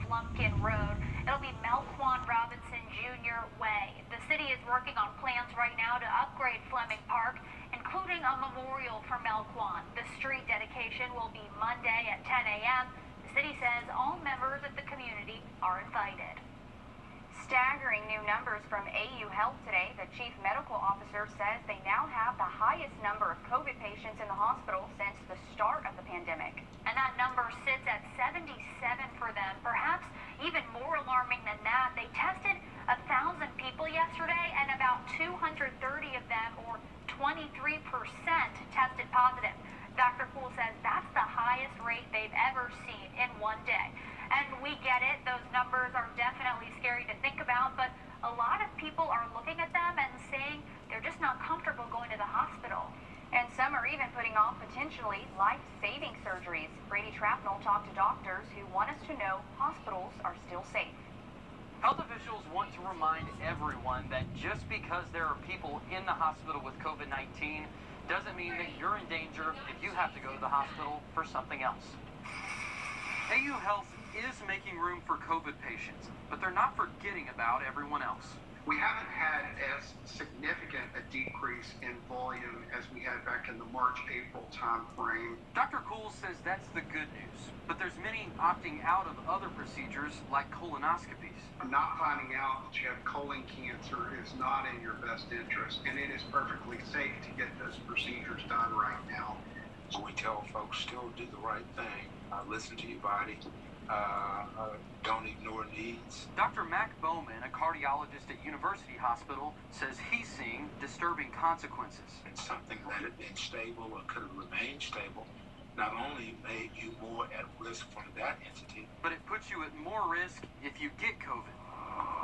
Lumpkin Road. It'll be Melquan Robinson Jr. Way. The city is working on plans right now to upgrade Fleming Park, including a memorial for Melquan. The street dedication will be Monday at 10 a.m. The city says all members of the community are invited. Staggering new numbers from AU Health today. The chief medical officer says they now have the highest number of COVID patients in the hospital since the start of the pandemic. And that number sits at 77 for them. Perhaps even more alarming than that, they tested 1,000 people yesterday, and about 230 of them, or 23%, tested positive. Dr. Poole says that's the highest rate they've ever seen in one day. And we get it, those numbers are definitely scary to think about, but a lot of people are looking at them and saying they're just not comfortable going to the hospital. And some are even putting off potentially life-saving surgeries. Brady Trapnell talked to doctors who want us to know hospitals are still safe. Health officials want to remind everyone that just because there are people in the hospital with COVID-19 doesn't mean that you're in danger if you have to go to the hospital for something else. AU Health is making room for COVID patients, but they're not forgetting about everyone else. We haven't had as significant a decrease in volume as we had back in the March-April time frame. Dr. Cool says that's the good news, but there's many opting out of other procedures like colonoscopies. Not finding out that you have colon cancer is not in your best interest, and it is perfectly safe to get those procedures done right now. So we tell folks still do the right thing. Listen to your body. Don't ignore needs. Dr. Mac Bowman, a cardiologist at University Hospital, says he's seeing disturbing consequences. It's something that had been stable or could have remained stable not only made you more at risk from that entity, but it puts you at more risk if you get COVID.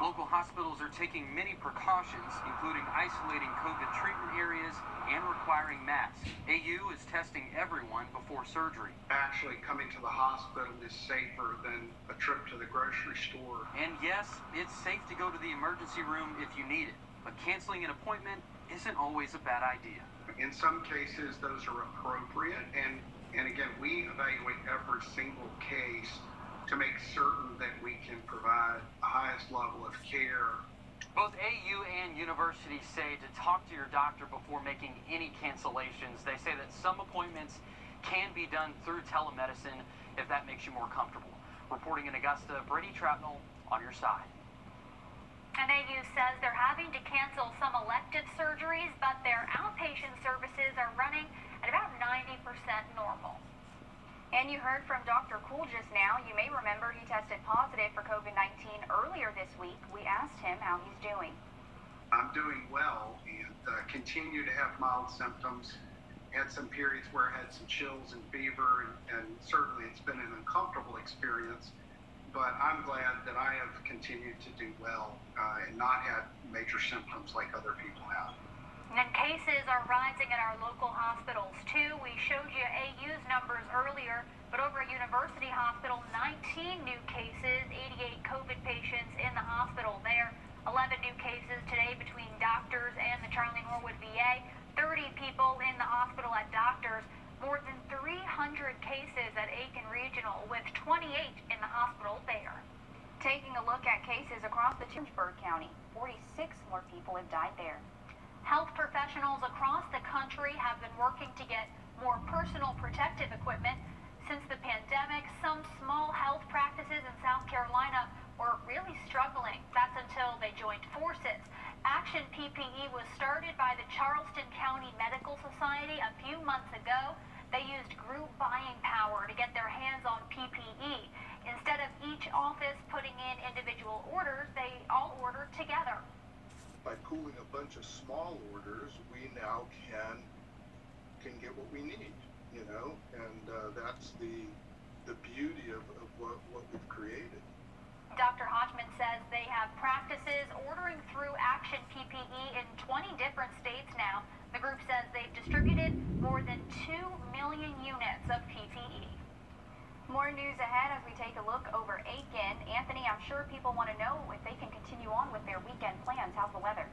Local hospitals are taking many precautions, including isolating COVID treatment areas and requiring masks. AU is testing everyone before surgery. Actually, coming to the hospital is safer than a trip to the grocery store. And yes, it's safe to go to the emergency room if you need it, but canceling an appointment isn't always a bad idea. In some cases, those are appropriate, and again, we evaluate every single case to make certain that we can provide the highest level of care. Both AU and universities say to talk to your doctor before making any cancellations. They say that some appointments can be done through telemedicine if that makes you more comfortable. Reporting in Augusta, Brady Trapnell on your side. And AU says they're having to cancel some elective surgeries, but their outpatient services are running at about 90% normal. And you heard from Dr. Cool just now. You may remember he tested positive for COVID-19 earlier this week. We asked him how he's doing. I'm doing well and continue to have mild symptoms. Had some periods where I had some chills and fever, and certainly it's been an uncomfortable experience. But I'm glad that I have continued to do well and not had major symptoms like other people have. And cases are rising at our local hospitals, too. We showed you AU's numbers earlier, but over at University Hospital, 19 new cases, 88 COVID patients in the hospital there, 11 new cases today between doctors and the Charlie Norwood VA, 30 people in the hospital at doctors, more than 300 cases at Aiken Regional, with 28 in the hospital there. Taking a look at cases across the Lynchburg County, 46 more people have died there. Health professionals across the country have been working to get more personal protective equipment. Since the pandemic, some small health practices in South Carolina were really struggling. That's until they joined forces. Action PPE was started by the Charleston County Medical Society a few months ago. They used group buying power to get their hands on PPE. Instead of each office putting in individual orders, they all ordered together. By pooling a bunch of small orders, we now can get what we need, and that's the beauty of what we've created. Dr. Hodgman says they have practices ordering through Action PPE in 20 different states now. The group says they've distributed more than 2 million units of PPE. More news ahead as we take a look over Aiken. Anthony, I'm sure people want to know if they can continue on with their weekend plans. How's the weather?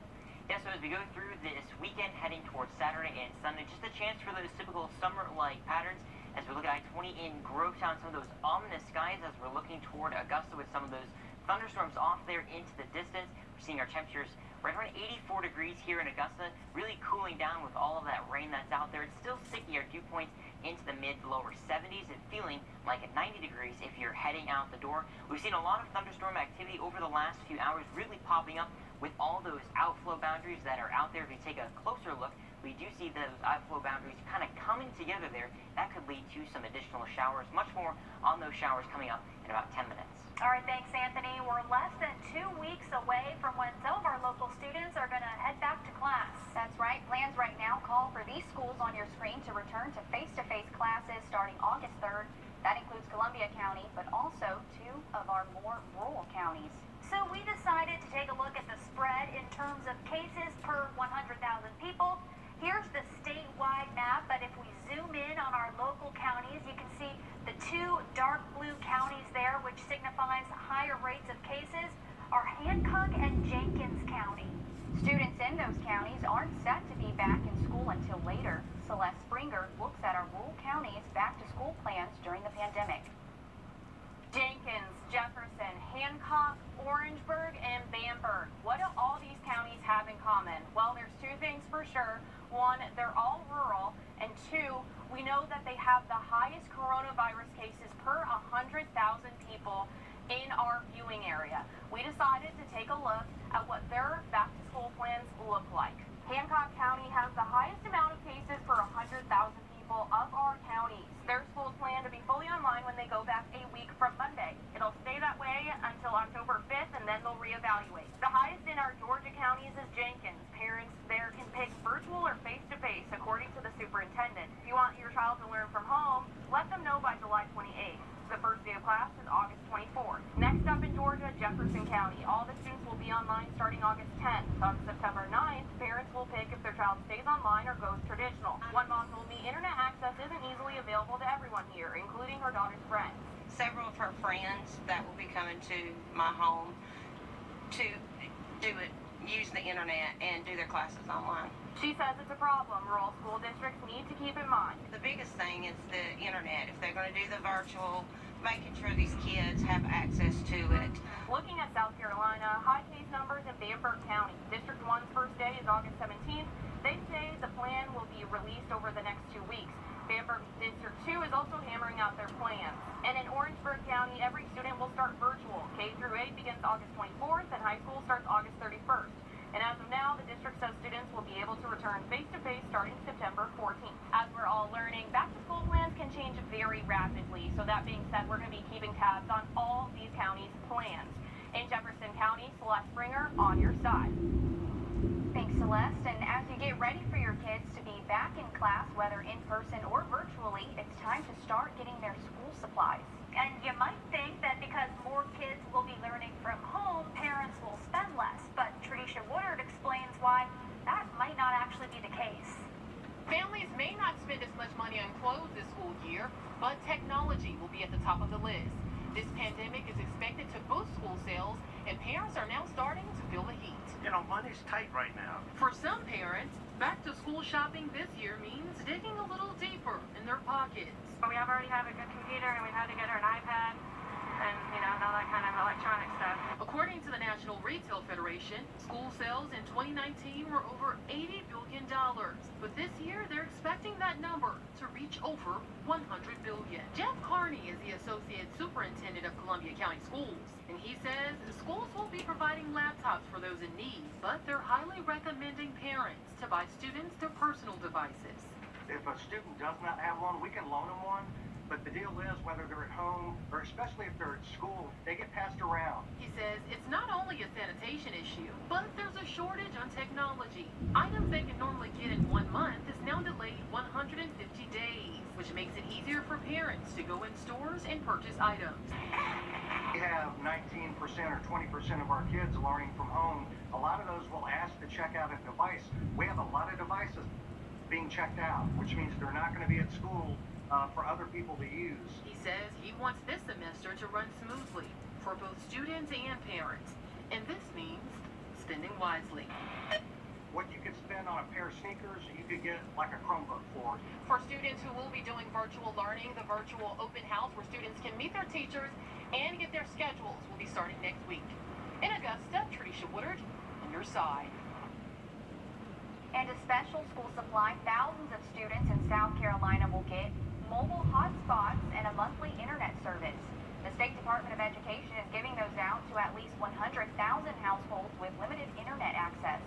Yeah, so as we go through this weekend heading towards Saturday and Sunday, just a chance for those typical summer-like patterns. as we look at I-20 in Grovetown, some of those ominous skies as we're looking toward Augusta with some of those thunderstorms off there into the distance. We're seeing our temperatures right around 84 degrees here in Augusta, really cooling down with all of that rain that's out there. It's still sticky, our dew points into the mid to lower 70s and feeling like at 90 degrees if you're heading out the door. We've seen a lot of thunderstorm activity over the last few hours really popping up with all those outflow boundaries that are out there. If you take a closer look, we do see those outflow boundaries kind of coming together there. That could lead to some additional showers. Much more on those showers coming up in about 10 minutes. All right, thanks, Anthony. We're less than 2 weeks away from when some of our local students are going to head back to class. That's right. Plans right now call for these schools on your screen to return to face-to-face classes starting August 3rd. That includes Columbia County, but also 2 of our more rural counties. So we decided to take a look at the spread in terms of cases per 100,000 people. Here's the statewide map, but if we zoom in on our local counties, you can see the 2 dark blue counties there, which signifies higher rates of cases, are Hancock and Jenkins County. Students in those counties aren't set to be back in school until later. Celeste Springer looks at our rural counties' back-to-school plans during the pandemic. Jenkins, Jefferson, Hancock, Orangeburg, and Bamberg. What do all these counties have in common? Well, there's 2 things for sure. 1, they're all rural, and 2, we know that they have the highest coronavirus cases per 100,000 people in our viewing area. We decided to take a look at what their back-to-school plans look like. Hancock County has the highest amount of cases per 100,000 people of our counties. Their schools plan to be fully online when they go back a week from Monday. It'll stay that way until October 5th, and then they'll reevaluate. The highest in our Georgia counties is Jenkins. Parents there can pick virtual or face-to-face, according to the superintendent. If you want your child to learn from home, let them know by July 28th. The first day of class is August 24th. Next up in Georgia, Jefferson County. All the students will be online starting August 10th. On September 9th, parents will pick if their child stays online or goes traditional. One mom told me internet access isn't easily available to everyone here, including her daughter's friends. Several of her friends that will be coming to my home to use the internet and do their classes online. She says it's a problem rural school districts need to keep in mind. The biggest thing is the internet. If they're going to do the virtual, making sure these kids have access to it. Looking at South Carolina, high case numbers in Bamberg County. District 1's first day is August 17th. They say the plan will be released over the next 2 weeks. Bamberg District 2 is also hammering out their plans. And in Orangeburg County, every student will start virtual. K through 8 begins August 24th, and high school starts August 31st. And as of now, the district says students will be able to return face-to-face starting September 14th. As we're all learning, back-to-school plans can change very rapidly. So that being said, we're going to be keeping tabs on all these counties' plans. In Jefferson County, Celeste Springer on your side. Thanks, Celeste. And as you get ready for your kids to be back in class, whether in person or virtually, it's time to start getting their school supplies. And you might think that because more kids will be learning from home, parents will spend less. But Tradisha Woodard explains why that might not actually be the case. Families may not spend as much money on clothes this school year, but technology will be at the top of the list. This pandemic is expected to boost school sales, and parents are now starting to feel the heat. You know, money's tight right now. For some parents, back-to-school shopping this year means digging a little deeper in their pockets. We already have a good computer, and we've had to get her an iPad, and, all that kind of electronic stuff. According to the National Retail Federation, school sales in 2019 were over $80 billion. But this year, they're expecting that number to reach over $100 billion. Jeff Carney is the Associate Superintendent of Columbia County Schools, and he says the schools will be providing laptops for those in need, but they're highly recommending parents to buy students their personal devices. If a student does not have one, we can loan them one. But the deal is, whether they're at home or especially if they're at school, they get passed around. He says it's not only a sanitation issue, but there's a shortage on technology. Items they can normally get in 1 month is now delayed 150 days, which makes it easier for parents to go in stores and purchase items. We have 19% or 20% of our kids learning from home. A lot of those will ask to check out a device. We have a lot of devices being checked out, which means they're not going to be at school for other people to use. He says he wants this semester to run smoothly for both students and parents, and this means spending wisely. what you could spend on a pair of sneakers, you could get like a Chromebook for. For students who will be doing virtual learning, the virtual open house where students can meet their teachers and get their schedules will be starting next week. In Augusta, Tricia Woodard, on your side. And a special school supply, thousands of students in South Carolina will get mobile hotspots and a monthly internet service. The State Department of Education is giving those out to at least 100,000 households with limited internet access.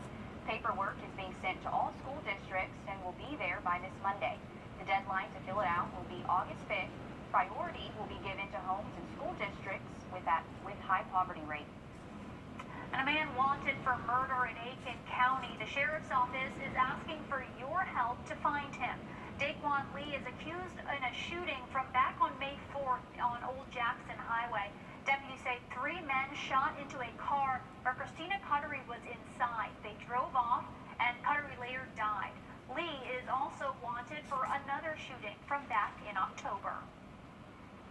Paperwork is being sent to all school districts and will be there by this Monday. The deadline to fill it out will be August 5th. Priority will be given to homes and school districts with high poverty rates. And a man wanted for murder in Aiken County. The sheriff's office is asking for your help to find him. Daquan Lee is accused in a shooting from back on May 4th on Old Jackson Highway. Deputies say 3 men shot into a car where Christina Cuttery was inside. They drove off and Cuttery later died. Lee is also wanted for another shooting from back in October.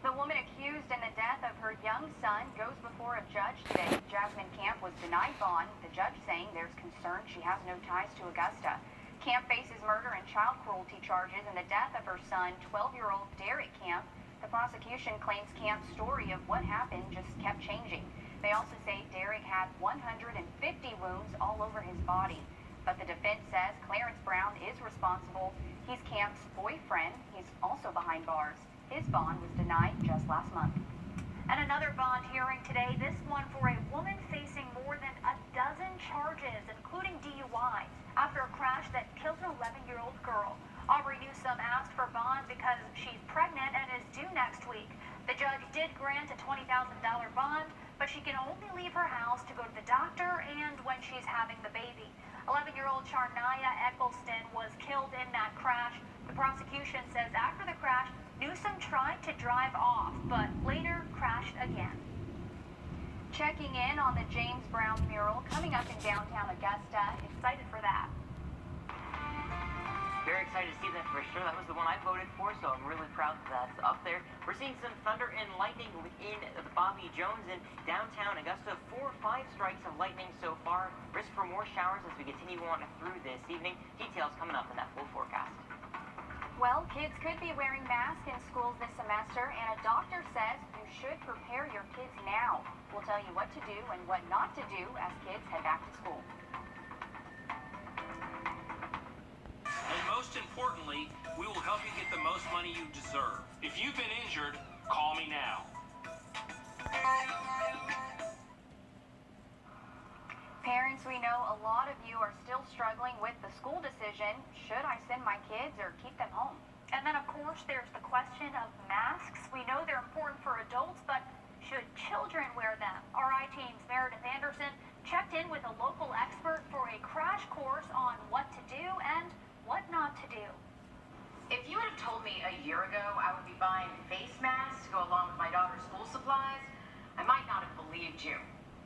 The woman accused in the death of her young son goes before a judge today. Jasmine Camp was denied bond, the judge saying there's concern she has no ties to Augusta. Camp faces murder and child cruelty charges in the death of her son, 12-year-old Derek Camp. The prosecution claims Camp's story of what happened just kept changing. They also say Derek had 150 wounds all over his body. But the defense says Clarence Brown is responsible. He's Camp's boyfriend. He's also behind bars. His bond was denied just last month. And another bond hearing today, this one for a woman facing more than a dozen charges, including DUIs, after a crash that killed an 11-year-old girl. Aubrey Newsome asked for bond because she's pregnant and is due next week. The judge did grant a $20,000 bond, but she can only leave her house to go to the doctor and when she's having the baby. 11-year-old Charnaya Eccleston was killed in that crash. The prosecution says after the crash, Newsome tried to drive off, but later crashed again. Checking in on the James Brown mural coming up in downtown Augusta. Excited for that. Very excited to see that for sure. That was the one I voted for, so I'm really proud that that's up there. We're seeing some thunder and lightning in the Bobby Jones in downtown Augusta. 4 or 5 strikes of lightning so far. Risk for more showers as we continue on through this evening. Details coming up in that full forecast. Well, kids could be wearing masks in schools this semester, and a doctor says you should prepare your kids now. We'll tell you what to do and what not to do as kids head back to school. And most importantly, we will help you get the most money you deserve. If you've been injured, call me now. Parents, we know a lot of you are still struggling with the school decision. Should I send my kids or keep them home? And then, of course, there's the question of masks. We know they're important for adults, but should children wear them? RI Team's Meredith Anderson checked in with a local expert for a crash course on what to do and what not to do. If you would have told me a year ago I would be buying face masks to go along with my daughter's school supplies, I might not have believed you.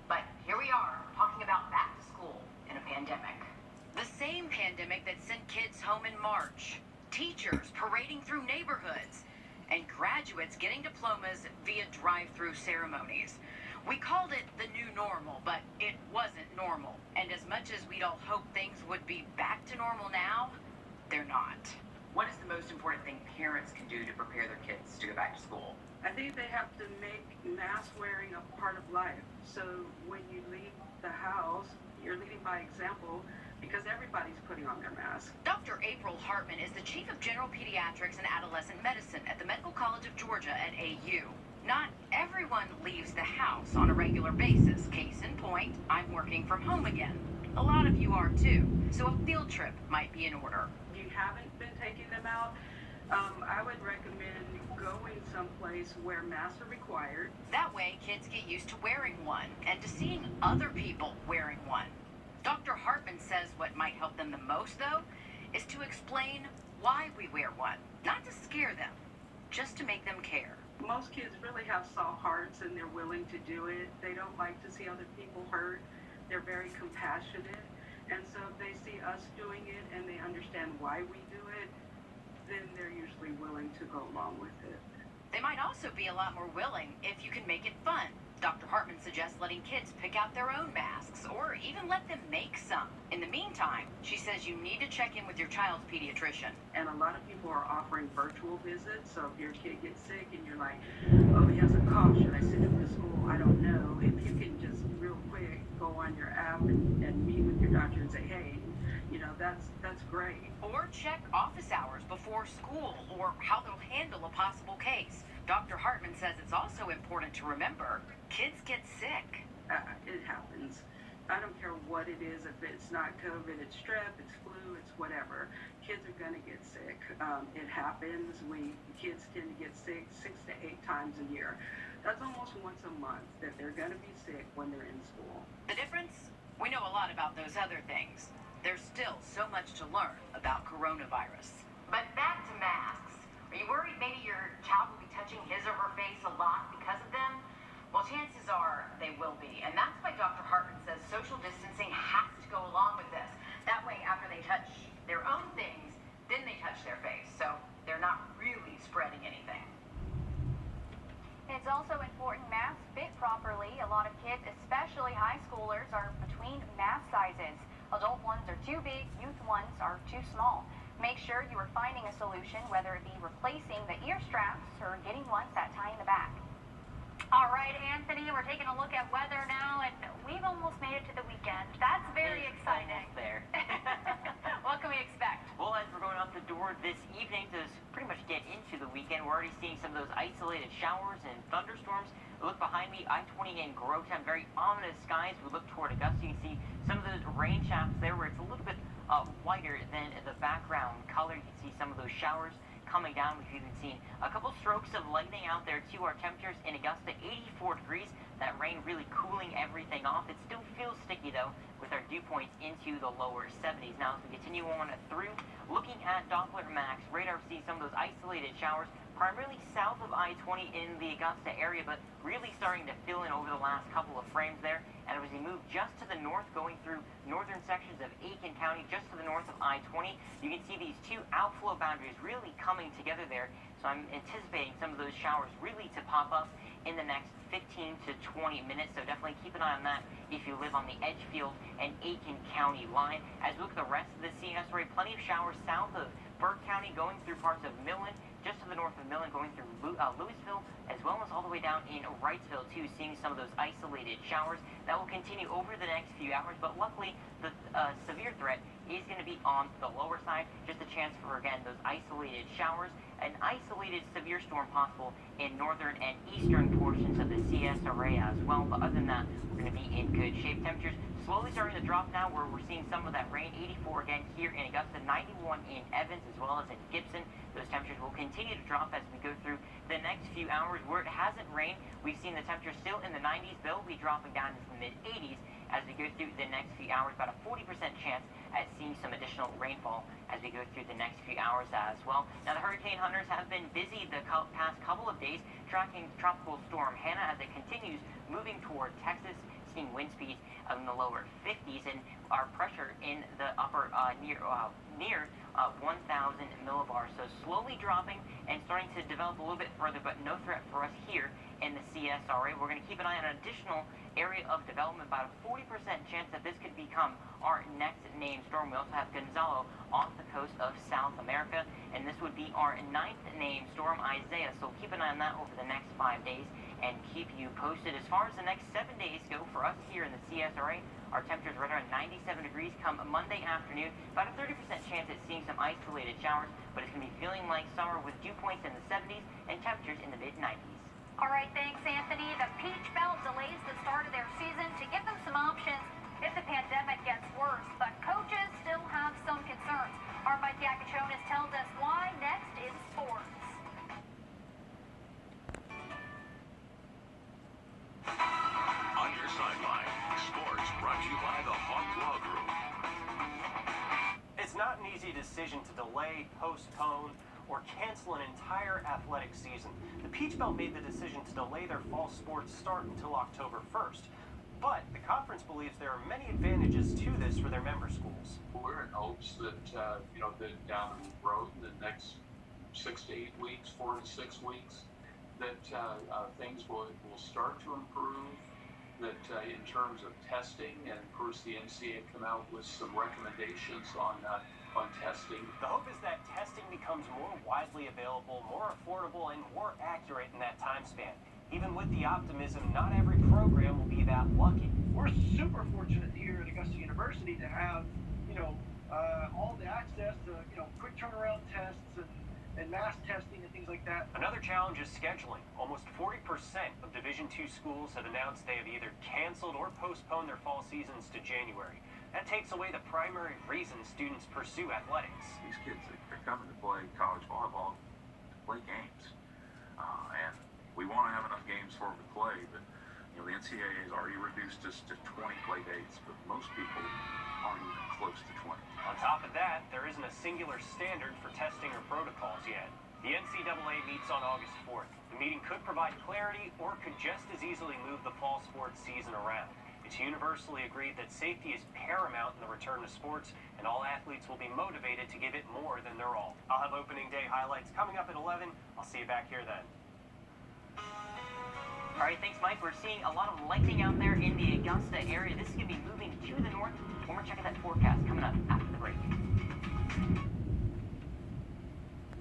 But here we are, talking about back to school in a pandemic. The same pandemic that sent kids home in March, teachers parading through neighborhoods, and graduates getting diplomas via drive-through ceremonies. We called it the new normal, but it wasn't normal. And as much as we'd all hoped things would be back to normal now, they're not. What is the most important thing parents can do to prepare their kids to go back to school? I think they have to make mask wearing a part of life. So when you leave the house, you're leading by example because everybody's putting on their mask. Dr. April Hartman is the Chief of General Pediatrics and Adolescent Medicine at the Medical College of Georgia at AU. Not everyone leaves the house on a regular basis. Case in point, I'm working from home again. A lot of you are too. So a field trip might be in order. If you haven't been taking them out, I would recommend going someplace where masks are required. That way, kids get used to wearing one and to seeing other people wearing one. Dr. Hartman says what might help them the most, though, is to explain why we wear one. Not to scare them, just to make them care. Most kids really have soft hearts and they're willing to do it. They don't like to see other people hurt. They're very compassionate. And so if they see us doing it and they understand why we do it, then they're usually willing to go along with it. They might also be a lot more willing if you can make it fun. Dr. Hartman suggests suggests letting kids pick out their own masks or even let them make some. In the meantime, she says you need to check in with your child's pediatrician. And a lot of people are offering virtual visits, so if your kid gets sick and you're like, oh, he has a cough, should I send him to school? I don't know. If you can just real quick go on your app and meet with your doctor and say, hey, you know, that's great. Or check office hours before school or how they'll handle a possible case. Dr. Hartman says it's also important to remember kids get sick. It happens. I don't care what it is. If it's not COVID, it's strep, it's flu, it's whatever. Kids are going to get sick. It happens. Kids tend to get sick 6 to 8 times a year. That's almost once a month that they're going to be sick when they're in school. The difference? We know a lot about those other things. There's still so much to learn about coronavirus. But back to masks. Are you worried maybe your child will be touching his or her face a lot because of them? Well, chances are they will be. And that's why Dr. Hartman says social distancing has to go along with this. That way, after they touch their own things, then they touch their face. So they're not really spreading anything. It's also important masks fit properly. A lot of kids, especially high schoolers, are between mask sizes. Adult ones are too big, youth ones are too small. Make sure you are finding a solution, whether it be replacing the ear straps or getting ones that tie in the back. All right, Anthony, we're taking a look at weather now, and we've almost made it to the weekend. That's very exciting. Almost there. What can we expect? Well, as we're going out the door this evening to pretty much get into the weekend, we're already seeing some of those isolated showers and thunderstorms. Look behind me, I-20 in Grovetown, very ominous skies. We look toward Augusta, you can see some of those rain shafts there where it's a little bit whiter than the background color. You can see some of those showers coming down. We've even seen a couple strokes of lightning out there too. Our temperatures in Augusta, 84 degrees. That rain really cooling everything off. It still feels sticky though, with our dew points into the lower 70s. Now as we continue on through, looking at Doppler Max radar, we see some of those isolated showers, primarily south of I-20 in the Augusta area, but really starting to fill in over the last couple of frames there. And as we move just to the north, going through northern sections of Aiken County, just to the north of I-20, you can see these two outflow boundaries really coming together there. So I'm anticipating some of those showers really to pop up in the next 15 to 20 minutes. So definitely keep an eye on that if you live on the Edgefield and Aiken County line. As we look at the rest of the CS array, plenty of showers south of Burke County, going through parts of Millen, just to the north of Millen, going through Louisville, as well as all the way down in Wrightsville too, seeing some of those isolated showers. That will continue over the next few hours, but luckily the severe threat is going to be on the lower side. Just a chance for, again, those isolated showers. An isolated severe storm possible in northern and eastern portions of the CS array as well, but other than that, we're going to be in good shape. Temperatures slowly starting to drop now, where we're seeing some of that rain. 84 again here in Augusta, 91 in Evans, as well as in Gibson. Those temperatures will continue to drop as we go through the next few hours. Where it hasn't rained, we've seen the temperatures still in the 90s. They'll be dropping down into the mid-80s as we go through the next few hours. About a 40% chance at seeing some additional rainfall as we go through the next few hours as well. Now, the hurricane hunters have been busy the past couple of days tracking Tropical Storm Hannah as it continues moving toward Texas, seeing wind speeds in the lower 50s, and our pressure in the upper near 1,000 millibars. So slowly dropping and starting to develop a little bit further, but no threat for us here in the CSRA. We're going to keep an eye on an additional area of development, about a 40% chance that this could become our next named storm. We also have Gonzalo off the coast of South America, and this would be our 9th named storm, Isaiah. So keep an eye on that over the next 5 days and keep you posted. As far as the next 7 days go for us here in the CSRA, our temperatures right around 97 degrees come Monday afternoon. About a 30% chance at seeing some isolated showers, but it's going to be feeling like summer with dew points in the 70s and temperatures in the mid-90s. All right, thanks, Anthony. The Peach Belt delays the start of their season to give them some options if the pandemic gets worse, but coaches still have some concerns. Our Mike Yakachonis tells us why next is sports. On your sideline, sports brought to you by the Hawk Law Group. It's not an easy decision to delay, postpone, or cancel an entire athletic season. The Peach Belt made the decision to delay their fall sports start until October 1st. But the conference believes there are many advantages to this for their member schools. We're in hopes that, that down the road in the next 6 to 8 weeks, 4 to 6 weeks, that things will start to improve, that in terms of testing, and of course the NCAA had come out with some recommendations on testing. The hope is that testing becomes more widely available, more affordable, and more accurate in that time span. Even with the optimism, not every program will be that lucky. We're super fortunate here at Augusta University to have, all the access to, quick turnaround tests and mass testing and things like that. Another challenge is scheduling. Almost 40% of Division II schools have announced they have either canceled or postponed their fall seasons to January. That takes away the primary reason students pursue athletics. These kids, they're coming to play college volleyball, to play games. And we want to have enough games for them to play, but the NCAA has already reduced us to 20 play dates, but most people aren't even close to 20. On top of that, there isn't a singular standard for testing or protocols yet. The NCAA meets on August 4th. The meeting could provide clarity or could just as easily move the fall sports season around. It's universally agreed that safety is paramount in the return to sports, and all athletes will be motivated to give it more than their all. I'll have opening day highlights coming up at 11. I'll see you back here then. All right, thanks, Mike. We're seeing a lot of lightning out there in the Augusta area. This is going to be moving to the north. One more check of that forecast coming up after the break.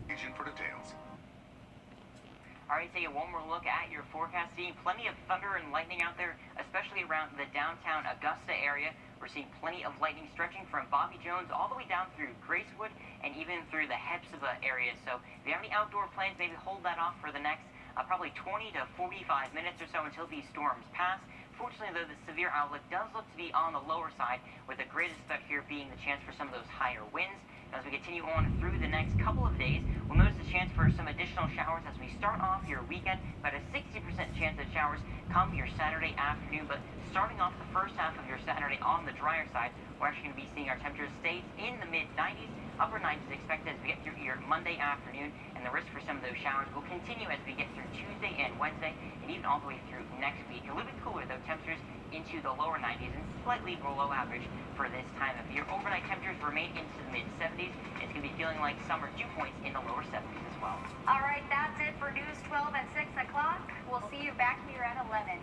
Agent for details. All right, take one more look at your forecast. Seeing plenty of thunder and lightning out there, especially around the downtown Augusta area. We're seeing plenty of lightning stretching from Bobby Jones all the way down through Gracewood and even through the Hepzibah area. So if you have any outdoor plans, maybe hold that off for the next probably 20 to 45 minutes or so until these storms pass. Fortunately, though, the severe outlook does look to be on the lower side, with the greatest threat here being the chance for some of those higher winds. As we continue on through the next couple of days, we'll notice a chance for some additional showers as we start off your weekend. About a 60% chance of showers come your Saturday afternoon, but starting off the first half of your Saturday on the drier side, we're actually going to be seeing our temperatures stay in the mid-90s. Upper 90s expected as we get through your Monday afternoon, and the risk for some of those showers will continue as we get through Tuesday and Wednesday, and even all the way through next week. A little bit cooler, though, temperatures into the lower 90s and slightly below average for this time of year. Overnight temperatures remain into the mid-70s. It's going to be feeling like summer dew points in the lower 70s as well. All right, that's it for News 12 at 6 o'clock. We'll see you back here at 11.